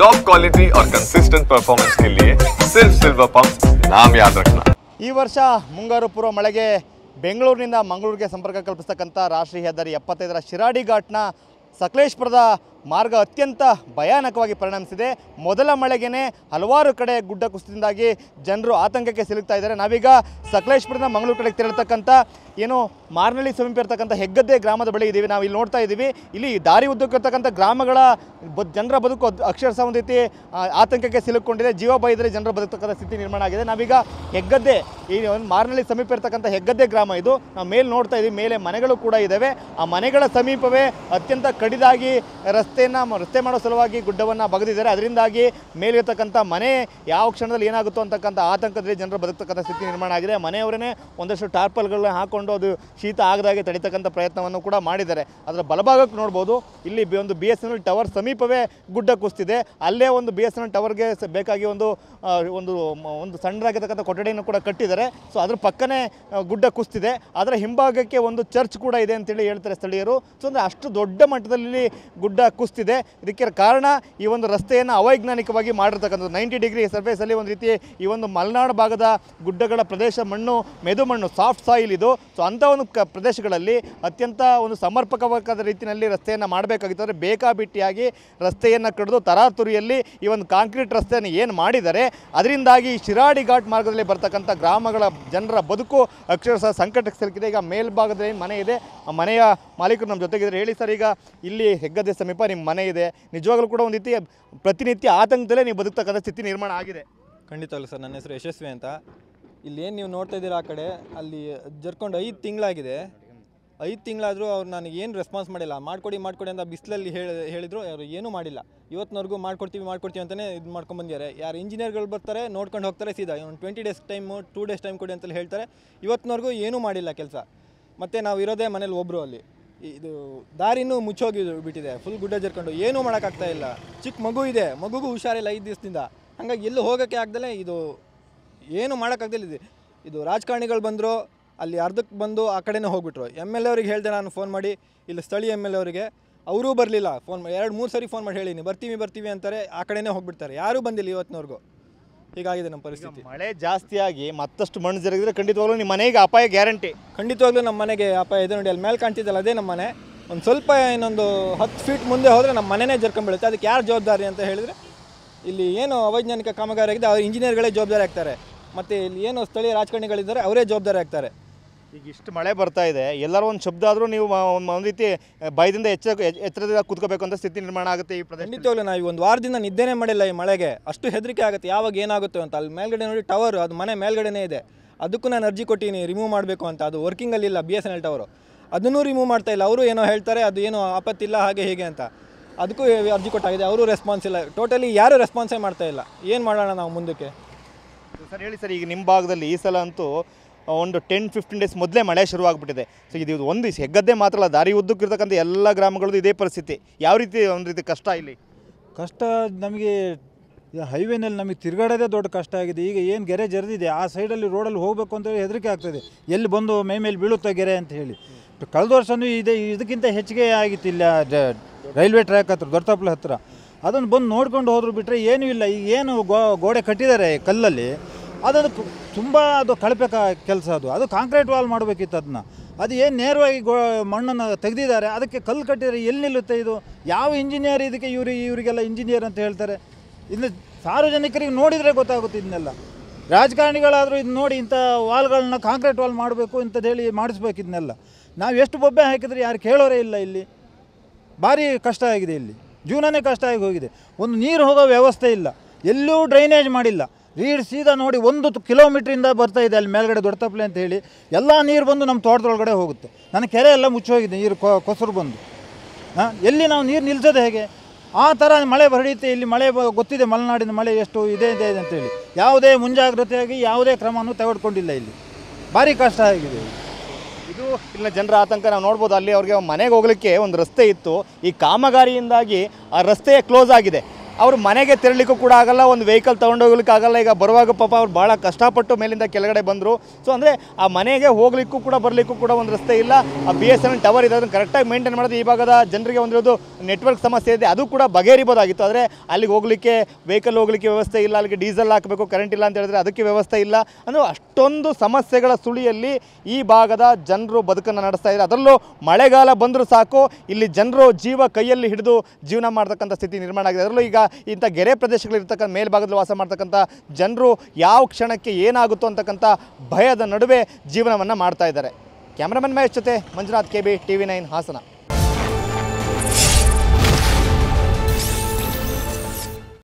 Top quality और consistent performance के लिए सिर्फ सिल्वर पंप नाम याद रखना। ಈ ವರ್ಷ ಮುಂಗಾರು ಪೂರ್ವ ಮಳೆಗೆ ಬೆಂಗಳೂರಿನಿಂದ ಮಂಗಳೂರಿಗೆ ಸಂಪರ್ಕ ಕಲ್ಪಿಸತಕ್ಕಂಥ ರಾಷ್ಟ್ರೀಯ ಹೆದ್ದಾರಿ 75ರ ಶಿರಾಡಿ ಘಾಟ್ನ ಸಕಲೇಶಪುರದ ಮಾರ್ಗ ಅತ್ಯಂತ ಭಯಾನಕವಾಗಿ ಪರಿಣಮಿಸಿದೆ. ಮೊದಲ ಮಳೆಗೆ ಹಲವಾರು ಕಡೆ ಗುಡ್ಡ ಕುಸಿತದಿಂದಾಗಿ ಜನರು ಆತಂಕಕ್ಕೆ ಸಿಲುಕ್ತಾ ಇದ್ದಾರೆ. ನಾವೀಗ ಸಕಲೇಶಪುರದಿಂದ ಮಂಗಳೂರು ಕಡೆಗೆ ತೆರಳತಕ್ಕಂಥ ಏನು ಮಾರ್ನಳ್ಳಿ ಸಮೀಪ ಇರತಕ್ಕಂಥ ಹೆಗ್ಗದ್ದೆ ಗ್ರಾಮದ ಬಳಿ ಇದ್ದೀವಿ. ನಾವು ಇಲ್ಲಿ ನೋಡ್ತಾ ಇದ್ದೀವಿ, ಇಲ್ಲಿ ದಾರಿ ಉದ್ದಕ್ಕೂ ಇರ್ತಕ್ಕಂಥ ಗ್ರಾಮಗಳ ಜನರ ಬದುಕು ಅಕ್ಷರಶಃ ಒಂದು ರೀತಿ ಆತಂಕಕ್ಕೆ ಸಿಲುಕೊಂಡಿದೆ. ಜೀವ ಭಯದಲ್ಲಿ ಜನರು ಬದುಕತಕ್ಕಂಥ ಸ್ಥಿತಿ ನಿರ್ಮಾಣ ಆಗಿದೆ. ನಾವೀಗ ಹೆಗ್ಗದ್ದೆ ಈ ಒಂದು ಮಾರ್ನಳ್ಳಿ ಸಮೀಪ ಇರತಕ್ಕಂಥ ಹೆಗ್ಗದ್ದೆ ಗ್ರಾಮ ಇದು. ನಾವು ಮೇಲೆ ನೋಡ್ತಾ ಇದ್ದೀವಿ, ಮೇಲೆ ಮನೆಗಳು ಕೂಡ ಇದ್ದಾವೆ. ಆ ಮನೆಗಳ ಸಮೀಪವೇ ಅತ್ಯಂತ ಕಡಿದಾಗಿ ರಸ್ತೆ ಮಾಡೋ ಸಲುವಾಗಿ ಗುಡ್ಡವನ್ನು ಬಗೆದಿದ್ದಾರೆ. ಅದರಿಂದಾಗಿ ಮೇಲಿರ್ತಕ್ಕಂಥ ಮನೆ ಯಾವ ಕ್ಷಣದಲ್ಲಿ ಏನಾಗುತ್ತೋ ಅಂತಕ್ಕಂಥ ಆತಂಕದಲ್ಲಿ ಜನರು ಬದುಕತಕ್ಕಂಥ ಸ್ಥಿತಿ ನಿರ್ಮಾಣ ಆಗಿದೆ. ಮನೆಯವರೇ ಒಂದಷ್ಟು ಟಾರ್ಪಲ್ಗಳನ್ನ ಹಾಕೊಂಡು ಅದು ಶೀತ ಆಗದಾಗೆ ತಡಿತಕ್ಕಂಥ ಪ್ರಯತ್ನವನ್ನು ಕೂಡ ಮಾಡಿದ್ದಾರೆ. ಅದರ ಬಲಭಾಗಕ್ಕೆ ನೋಡ್ಬೋದು, ಇಲ್ಲಿ ಒಂದು BSNL ಟವರ್ ಸಮೀಪವೇ ಗುಡ್ಡ ಕುಸಿದಿದೆ. ಅಲ್ಲೇ ಒಂದು BSNL ಟವರ್ಗೆ ಬೇಕಾಗಿ ಒಂದು ಸಣ್ಣದಾಗಿರ್ತಕ್ಕಂಥ ಕೊಠಡಿಯನ್ನು ಕೂಡ ಕಟ್ಟಿದ್ದಾರೆ. ಸೊ ಅದ್ರ ಪಕ್ಕನೇ ಗುಡ್ಡ ಕುಸಿದಿದೆ. ಅದರ ಹಿಂಭಾಗಕ್ಕೆ ಒಂದು ಚರ್ಚ್ ಕೂಡ ಇದೆ ಅಂತೇಳಿ ಹೇಳ್ತಾರೆ ಸ್ಥಳೀಯರು. ಸೊ ಅಂದರೆ ಅಷ್ಟು ದೊಡ್ಡ ಮಟ್ಟದಲ್ಲಿ ಗುಡ್ಡ ಕುಸಿದಿದೆ. ಇದಕ್ಕೆ ಕಾರಣ ಈ ಒಂದು ರಸ್ತೆಯನ್ನು ಅವೈಜ್ಞಾನಿಕವಾಗಿ ಮಾಡಿರ್ತಕ್ಕಂಥದ್ದು. 90 ಡಿಗ್ರಿ ಸರ್ಫೇಸಲ್ಲಿ ಒಂದು ರೀತಿ ಈ ಒಂದು ಮಲೆನಾಡು ಭಾಗದ ಗುಡ್ಡಗಳ ಪ್ರದೇಶ ಮಣ್ಣು ಮೆದು ಮಣ್ಣು ಸಾಫ್ಟ್ ಸಾಯಿಲ್ ಇದು. ಸೊ ಅಂಥ ಒಂದು ಪ್ರದೇಶಗಳಲ್ಲಿ ಅತ್ಯಂತ ಒಂದು ಸಮರ್ಪಕವಾದ ರೀತಿಯಲ್ಲಿ ರಸ್ತೆಯನ್ನು ಮಾಡಬೇಕಾಗಿತ್ತು. ಬೇಕಾಬಿಟ್ಟಿಯಾಗಿ ರಸ್ತೆಯನ್ನು ಕಡಿದು ತರಾತುರಿಯಲ್ಲಿ ಈ ಒಂದು ಕಾಂಕ್ರೀಟ್ ರಸ್ತೆಯನ್ನು ಏನು ಮಾಡಿದ್ದಾರೆ ಅದರಿಂದಾಗಿ ಶಿರಾಡಿ ಘಾಟ್ ಮಾರ್ಗದಲ್ಲಿ ಬರ್ತಕ್ಕಂಥ ಗ್ರಾಮಗಳ ಜನರ ಬದುಕು ಅಕ್ಷರಶಃ ಸಂಕಟಕ್ಕೆ ಸಿಲುಕಿದೆ. ಈಗ ಮೇಲ್ಭಾಗದಲ್ಲಿ ಮನೆ ಇದೆ, ಆ ಮನೆಯ ಮಾಲೀಕರು ನಮ್ಮ ಜೊತೆಗಿದ್ದಾರೆ. ಹೇಳಿ ಸರ್, ಈಗ ಇಲ್ಲಿ ಹೆಗ್ಗದ್ದೆ ಸಮೀಪ ನಿಮ್ಮ ಮನೆ ಇದೆ, ನಿಜವಾಗ್ಲೂ ಕೂಡ ಒಂದು ರೀತಿ ಪ್ರತಿನಿತ್ಯ ಆತಂಕದಲ್ಲೇ ನೀವು ಬದುಕ್ತಕ್ಕಂಥ ಸ್ಥಿತಿ ನಿರ್ಮಾಣ ಆಗಿದೆ? ಖಂಡಿತವಲ್ಲ ಸರ್, ನನ್ನ ಹೆಸರು ಯಶಸ್ವಿ ಅಂತ. ಇಲ್ಲಿ ಏನು ನೀವು ನೋಡ್ತಾ ಇದ್ದೀರಾ ಆ ಕಡೆ, ಅಲ್ಲಿ ಜರ್ಕೊಂಡು 5 ತಿಂಗಳಾಗಿದೆ. 5 ತಿಂಗಳಾದರೂ ಅವ್ರು ನನಗೆ ಏನು ರೆಸ್ಪಾನ್ಸ್ ಮಾಡಿಲ್ಲ. ಮಾಡಿಕೊಡಿ ಅಂತ ಬಿಸಿಲಲ್ಲಿ ಹೇಳಿದ್ರು, ಅವರು ಏನೂ ಮಾಡಿಲ್ಲ. ಇವತ್ತಿನವರೆಗೂ ಮಾಡ್ಕೊಡ್ತೀವಿ ಅಂತಲೇ ಇದು ಮಾಡ್ಕೊಂಡ್ಬಂದಿದ್ದಾರೆ. ಯಾರು ಇಂಜಿನಿಯರ್ಗಳು ಬರ್ತಾರೆ, ನೋಡ್ಕೊಂಡು ಹೋಗ್ತಾರೆ, ಸೀದಾ ಒಂದು 20 ಡೇಸ್ ಟೈಮು 2 ಡೇಸ್ ಟೈಮ್ ಕೊಡಿ ಅಂತಲೇ ಹೇಳ್ತಾರೆ. ಇವತ್ತಿನವರೆಗೂ ಏನೂ ಮಾಡಿಲ್ಲ ಕೆಲಸ. ಮತ್ತು ನಾವು ಇರೋದೇ ಮನೇಲಿ ಒಬ್ಬರು. ಅಲ್ಲಿ ಇದು ದಾರಿನೂ ಮುಚ್ಚೋಗಿ ಬಿಟ್ಟಿದೆ, ಫುಲ್ ಗುಡ್ಡ ಜರ್ಕೊಂಡು ಏನೂ ಮಾಡೋಕ್ಕಾಗ್ತಾ ಇಲ್ಲ. ಚಿಕ್ಕ ಮಗು ಇದೆ, ಮಗುಗೂ ಹುಷಾರಿಲ್ಲ 5 ದಿವಸದಿಂದ. ಹಾಗಾಗಿ ಎಲ್ಲೂ ಹೋಗೋಕ್ಕೆ ಆಗ್ದಲೇ ಇದು ಏನು ಮಾಡೋಕ್ಕಾಗ್ದಿಲ್ಲ. ಇದು ರಾಜಕಾರಣಿಗಳು ಬಂದರು, ಅಲ್ಲಿ ಅರ್ಧಕ್ಕೆ ಬಂದು ಆ ಕಡೆನೇ ಹೋಗ್ಬಿಟ್ರು. MLA ಅವ್ರಿಗೆ ಹೇಳಿದೆ ನಾನು ಫೋನ್ ಮಾಡಿ, ಇಲ್ಲಿ ಸ್ಥಳೀಯ MLA ಅವರಿಗೆ, ಅವರೂ ಬರಲಿಲ್ಲ. ಫೋನ್ 2-3 ಸರಿ ಫೋನ್ ಮಾಡಿ ಹೇಳಿನಿ, ಬರ್ತೀವಿ ಅಂತಾರೆ, ಆ ಕಡೆನೇ ಹೋಗ್ಬಿಡ್ತಾರೆ. ಯಾರೂ ಬಂದಿಲ್ಲ ಇವತ್ತಿನವರೆಗೂ. ಹೀಗಾಗಿದೆ ನಮ್ಮ ಪರಿಸ್ಥಿತಿ. ಮಳೆ ಜಾಸ್ತಿಯಾಗಿ ಮತ್ತಷ್ಟು ಮಣ್ಣು ಜರುಗಿದ್ರೆ ಖಂಡಿತವಾಗ್ಲೂ ನಿಮ್ಮ ಮನೆಗೆ ಅಪಾಯ ಗ್ಯಾರಂಟಿ. ಖಂಡಿತವಾಗ್ಲೂ ನಮ್ಮ ಮನೆಗೆ ಅಪಾಯ ಇದೆ. ನೋಡಿ ಅಲ್ಲಿ ಮೇಲೆ ಕಾಣ್ತಿದ್ದಲ್ಲ, ಅದೇ ನಮ್ಮ ಮನೆ. ಒಂದು ಸ್ವಲ್ಪ ಇನ್ನೊಂದು 10 ಫೀಟ್ ಮುಂದೆ ಹೋದರೆ ನಮ್ಮ ಮನೆಯೇ ಜರ್ಕೊಂಡ್ಬೀಳುತ್ತೆ. ಅದಕ್ಕೆ ಯಾರು ಜವಾಬ್ದಾರಿ ಅಂತ ಹೇಳಿದರೆ, ಇಲ್ಲಿ ಏನು ಅವೈಜ್ಞಾನಿಕ ಕಾಮಗಾರಿ ಆಗಿದೆ ಅವ್ರು ಇಂಜಿನಿಯರ್ಗಳೇ ಜವಾಬ್ದಾರಿ ಆಗ್ತಾರೆ. ಮತ್ತು ಇಲ್ಲಿ ಏನು ಸ್ಥಳೀಯ ರಾಜಕಾರಣಿಗಳಿದ್ದಾರೆ ಅವರೇ ಜವಾಬ್ದಾರಿ ಆಗ್ತಾರೆ. ಈಗ ಇಷ್ಟು ಮಳೆ ಬರ್ತಾ ಇದೆ, ಎಲ್ಲರೂ ಒಂದು ಶಬ್ದ ಆದರೂ ನೀವು ಒಂದು ರೀತಿ ಭಯದಿಂದ ಎಚ್ಚರದಿಂದ ಕೂತ್ಕೋಬೇಕು ಅಂತ ಸ್ಥಿತಿ ನಿರ್ಮಾಣ ಆಗುತ್ತೆ ಈ ಪ್ರದೇಶ. ಖಂಡಿತವಾಗ್ಲೂ ನಾವು ಒಂದು ವಾರದಿಂದ ನಿದ್ದೆನೇ ಮಾಡಿಲ್ಲ ಈ ಮಳೆಗೆ. ಅಷ್ಟು ಹೆದರಿಕೆ ಆಗುತ್ತೆ, ಯಾವಾಗ ಏನಾಗುತ್ತೆ ಅಂತ. ಅಲ್ಲಿ ಮೇಲ್ಗಡೆ ನೋಡಿ ಟವರ್, ಅದು ಮನೆ ಮೇಲ್ಗಡೆನೇ ಇದೆ. ಅದಕ್ಕೂ ನಾನು ಅರ್ಜಿ ಕೊಟ್ಟಿನಿ ರಿಮೂವ್ ಮಾಡಬೇಕು ಅಂತ. ಅದು ವರ್ಕಿಂಗಲ್ಲಿಲ್ಲ BSNL ಟವರು, ಅದನ್ನೂ ರಿಮೂವ್ ಮಾಡ್ತಾ ಇಲ್ಲ. ಅವರು ಏನೋ ಹೇಳ್ತಾರೆ, ಅದು ಏನೋ ಆಪತ್ತಿಲ್ಲ ಹಾಗೆ ಹೀಗೆ ಅಂತ. ಅದಕ್ಕೂ ಅರ್ಜಿ ಕೊಟ್ಟಾಗಿದೆ, ಅವರು ರೆಸ್ಪಾನ್ಸ್ ಇಲ್ಲ. ಟೋಟಲಿ ಯಾರೂ ರೆಸ್ಪಾನ್ಸೇ ಮಾಡ್ತಾ ಇಲ್ಲ. ಏನು ಮಾಡೋಣ ನಾವು ಮುಂದಕ್ಕೆ? ಸರ್ ಹೇಳಿ ಸರ್, ಈಗ ನಿಮ್ಮ ಭಾಗದಲ್ಲಿ ಈ ಸಲ ಅಂತೂ ಒಂದು 10-15 ಡೇಸ್ ಮೊದಲೇ ಮಳೆ ಶುರುವಾಗ್ಬಿಟ್ಟಿದೆ. ಸೊ ಇದು ಒಂದು ಹೆಗ್ಗದ್ದೆ ಮಾತ್ರ ಅಲ್ಲ, ದಾರಿ ಉದ್ದಕ್ಕಿರ್ತಕ್ಕಂಥ ಎಲ್ಲ ಗ್ರಾಮಗಳದ್ದು ಇದೇ ಪರಿಸ್ಥಿತಿ. ಯಾವ ರೀತಿ ಒಂದು ರೀತಿ ಕಷ್ಟ ಇಲ್ಲಿ? ಕಷ್ಟ ನಮಗೆ ಹೈವೇನಲ್ಲಿ ನಮಗೆ ತಿರುಗಾಡೋದೇ ದೊಡ್ಡ ಕಷ್ಟ ಆಗಿದೆ. ಈಗ ಏನು ಗೆರೆ ಜರಿದಿದೆ, ಆ ಸೈಡಲ್ಲಿ ರೋಡಲ್ಲಿ ಹೋಗಬೇಕು ಅಂತ ಹೆದರಿಕೆ ಆಗ್ತದೆ, ಎಲ್ಲಿ ಬಂದು ಮೈ ಮೇಲೆ ಬೀಳುತ್ತಾ ಗೆರೆ ಅಂತ ಹೇಳಿ. ಕಳೆದ ವರ್ಷವೂ ಇದಕ್ಕಿಂತ ಹೆಚ್ಚಿಗೆ ಆಗಿತ್ತು. ಇಲ್ಲ ರೈಲ್ವೆ ಟ್ರ್ಯಾಕ್ ಹತ್ರ, ದೊಡ್ಡತಪ್ಪಲ ಹತ್ತಿರ, ಅದನ್ನು ಬಂದು ನೋಡ್ಕೊಂಡು ಹೋದ್ರು ಬಿಟ್ಟರೆ ಏನೂ ಇಲ್ಲ. ಈಗ ಏನು ಗೋಡೆ ಕಟ್ಟಿದ್ದಾರೆ ಕಲ್ಲಲ್ಲಿ, ಅದನ್ನು ತುಂಬ ಅದು ಕಳಪೆ ಕೆಲಸ. ಅದು ಕಾಂಕ್ರೀಟ್ ವಾಲ್ ಮಾಡಬೇಕಿತ್ತು. ಅದು ಏನು ನೇರವಾಗಿ ಮಣ್ಣನ್ನು ತೆಗೆದಿದ್ದಾರೆ, ಅದಕ್ಕೆ ಕಲ್ಲು ಕಟ್ಟಿದರೆ ಎಲ್ಲಿ ನಿಲ್ಲುತ್ತೆ ಇದು? ಯಾವ ಇಂಜಿನಿಯರ್ ಇದಕ್ಕೆ? ಇವರಿಗೆಲ್ಲ ಇಂಜಿನಿಯರ್ ಅಂತ ಹೇಳ್ತಾರೆ. ಇನ್ನು ಸಾರ್ವಜನಿಕರಿಗೆ ನೋಡಿದರೆ ಗೊತ್ತಾಗುತ್ತೆ ಇದನ್ನೆಲ್ಲ. ರಾಜಕಾರಣಿಗಳಾದರೂ ಇದು ನೋಡಿ ಇಂಥ ವಾಲ್ಗಳನ್ನ ಕಾಂಕ್ರೀಟ್ ವಾಲ್ ಮಾಡಬೇಕು ಇಂಥದ್ದು ಹೇಳಿ ಮಾಡಿಸ್ಬೇಕು. ಇದನ್ನೆಲ್ಲ ನಾವು ಎಷ್ಟು ಬೊಬ್ಬೆ ಹಾಕಿದರೆ ಯಾರು ಕೇಳೋರೇ ಇಲ್ಲ. ಇಲ್ಲಿ ಭಾರಿ ಕಷ್ಟ ಆಗಿದೆ. ಇಲ್ಲಿ ಜೀವನನೇ ಕಷ್ಟ ಆಗಿ ಹೋಗಿದೆ. ಒಂದು ನೀರು ಹೋಗೋ ವ್ಯವಸ್ಥೆ ಇಲ್ಲ, ಎಲ್ಲೂ ಡ್ರೈನೇಜ್ ಮಾಡಿಲ್ಲ. ರೀಡ್ ಸೀದಾ ನೋಡಿ 1 ಕಿಲೋಮೀಟ್ರಿಂದ ಬರ್ತಾ ಇದೆ ಅಲ್ಲಿ ಮೇಲ್ಗಡೆ ದೊಡ್ಡತಪ್ಪಲೆ ಅಂತ ಹೇಳಿ. ಎಲ್ಲ ನೀರು ಬಂದು ನಮ್ಮ ತೋಟದೊಳಗಡೆ ಹೋಗುತ್ತೆ. ನನ್ನ ಕೆರೆ ಎಲ್ಲ ಮುಚ್ಚೋಗಿದೆ, ನೀರು ಕೊಸರು ಬಂದು. ಎಲ್ಲಿ ನಾವು ನೀರು ನಿಲ್ಲಿಸೋದು ಹೇಗೆ? ಆ ಥರ ಮಳೆ ಹೊಡೆಯುತ್ತೆ ಇಲ್ಲಿ. ಮಳೆ ಗೊತ್ತಿದೆ, ಮಲೆನಾಡಿನ ಮಳೆ ಎಷ್ಟು ಇದೆ ಅಂತೇಳಿ ಯಾವುದೇ ಮುಂಜಾಗ್ರತೆಯಾಗಿ ಯಾವುದೇ ಕ್ರಮವನ್ನು ತೆಗೆದುಕೊಂಡಿಲ್ಲ. ಇಲ್ಲಿ ಭಾರಿ ಕಷ್ಟ ಆಗಿದೆ. ಇದು ಇಲ್ಲಿನ ಜನರ ಆತಂಕ ನಾವು ನೋಡ್ಬೋದು. ಅಲ್ಲಿ ಅವ್ರಿಗೆ ಮನೆಗೆ ಹೋಗಲಿಕ್ಕೆ ಒಂದು ರಸ್ತೆ ಇತ್ತು, ಈ ಕಾಮಗಾರಿಯಿಂದಾಗಿ ಆ ರಸ್ತೆ ಕ್ಲೋಸ್ ಆಗಿದೆ. ಅವ್ರ ಮನೆಗೆ ತೆರಳಿಕ್ಕೂ ಕೂಡ ಆಗಲ್ಲ, ಒಂದು ವೆಹಿಕಲ್ ತೊಗೊಂಡೋಗ್ಲಿಕ್ಕೆ ಆಗಲ್ಲ. ಈಗ ಬರುವಾಗ ಪಾಪ ಅವ್ರು ಭಾಳ ಕಷ್ಟಪಟ್ಟು ಮೇಲಿಂದ ಕೆಳಗಡೆ ಬಂದರು. ಸೊ ಅಂದರೆ ಆ ಮನೆಗೆ ಹೋಗ್ಲಿಕ್ಕೂ ಕೂಡ ಬರಲಿಕ್ಕೂ ಕೂಡ ಒಂದು ರಸ್ತೆ ಇಲ್ಲ. ಆ BSNL ಟವರ್ ಇದೆ, ಅದನ್ನು ಕರೆಕ್ಟಾಗಿ ಮೇಂಟೈನ್ ಮಾಡೋದು ಈ ಭಾಗದ ಜನರಿಗೆ ಒಂದಿರೋದು ನೆಟ್ವರ್ಕ್ ಸಮಸ್ಯೆ ಇದೆ, ಅದು ಕೂಡ ಬಗೆಹರಿಬೋದಾಗಿತ್ತು. ಆದರೆ ಅಲ್ಲಿಗೆ ಹೋಗಲಿಕ್ಕೆ ವೆಹಿಕಲ್ ಹೋಗಲಿಕ್ಕೆ ವ್ಯವಸ್ಥೆ ಇಲ್ಲ, ಅಲ್ಲಿಗೆ ಡೀಸೆಲ್ ಹಾಕಬೇಕು, ಕರೆಂಟ್ ಇಲ್ಲ ಅಂತ ಹೇಳಿದ್ರೆ ಅದಕ್ಕೆ ವ್ಯವಸ್ಥೆ ಇಲ್ಲ. ಅಂದರೆ ಅಷ್ಟೊಂದು ಸಮಸ್ಯೆಗಳ ಸುಳಿಯಲ್ಲಿ ಈ ಭಾಗದ ಜನರು ಬದುಕನ್ನು ನಡೆಸ್ತಾ ಇದ್ದಾರೆ. ಅದರಲ್ಲೂ ಮಳೆಗಾಲ ಬಂದರೂ ಸಾಕು, ಇಲ್ಲಿ ಜನರು ಜೀವ ಕೈಯಲ್ಲಿ ಹಿಡಿದು ಜೀವನ ಮಾಡ್ತಕ್ಕಂಥ ಸ್ಥಿತಿ ನಿರ್ಮಾಣ ಆಗಿದೆ. ಅದರಲ್ಲೂ ಈಗ ಇಂಥ ಗೆರೆ ಪ್ರದೇಶಗಳಿರ್ತಕ್ಕಂಥ ಮೇಲ್ಭಾಗದಲ್ಲಿ ವಾಸ ಮಾಡ್ತಕ್ಕಂಥ ಜನರು ಯಾವ ಕ್ಷಣಕ್ಕೆ ಏನಾಗುತ್ತೋ ಅಂತಕ್ಕಂಥ ಭಯದ ನಡುವೆ ಜೀವನವನ್ನು ಮಾಡ್ತಾ ಇದ್ದಾರೆ. ಕ್ಯಾಮ್ರಾಮನ್ ಮಹೇಶ್ ಜೊತೆ ಮಂಜುನಾಥ್, KB, TV9 ಹಾಸನ.